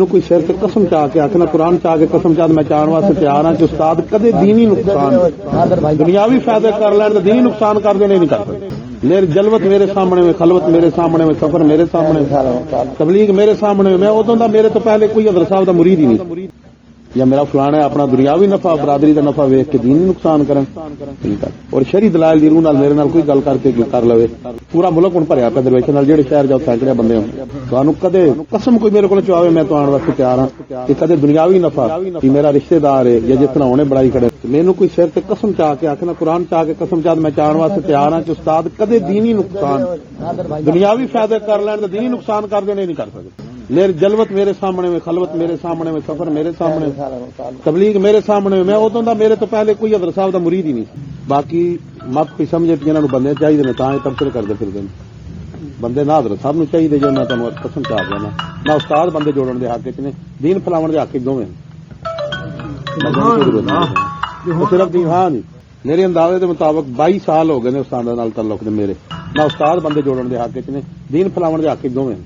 مینوں کوئی سر تے قسم چاہ کے آخنا قرآن چاہ کے قسم چاہ میں چاہن واسطے تیار ہاں کہ استاد کدے دینی نقصان دنیاوی فائدے کر لین تو دینی نقصان کر دینے نہیں کر سکتے. میری جلوت میرے سامنے میں، خلوت میرے سامنے میں، سفر میرے سامنے میں، تبلیغ میرے سامنے میں. میں ادوں دا میرے تو پہلے کوئی حضرت صاحب دا مرید ہی نہیں، یا میرا فلانا ہے اپنا دنیاوی نفع برادری کا نفع ویخ کے دینی نقصان کرن اور شہری دلائل دی روح نال میرے نال کوئی گل کر کے کر لوے. پورا ملک ہوں بھریا پیا درویشن نال، جہے شہر جاؤ سینکڑے بندے ہوں. تمہیں کدے قسم کوئی میرے کو چاہے میں تو آن واسطے تیار ہاں کہ کدے دنیاوی نفع کہ میرا رشتے دار ہے یا جس طرح ہونے بڑائی کھڑے مینوں کوئی سر تے قسم چاہ کے آخنا قرآن چاہ کے قسم چاہ میں چاہن واسطے تیار ہاں کہ استاد کدے دینی نقصان دنیاوی فائدے کر لین تو دینی نقصان کر دینے نہیں کر سکتے. میری جلوت میرے سامنے میں، خلوت میرے سامنے میں، سفر میرے سامنے میں، تبلیغ میرے سامنے میں. میں ادوں دا میرے تو پہلے کوئی حضرت صاحب دا مرید ہی نہیں. باقی مت کوئی سمجھے کہ جنہوں بندے چاہیے نے تاں تبصرے کرتے پھرتے بندے نہ حضرت صاحب نو چاہیے جو میں تمہیں قسم چاہ گیا نہ استاد بندے جوڑن دے حق نے، دین پھیلاون دے حق دونوں صرف دین. ہاں نہیں میرے اندازے کے مطابق 22 سال ہو گئے نے استاد نال تعلق نے میرے، نہ استاد بندے جوڑن دے حق نے، دین پھیلاون دے حق دونوں.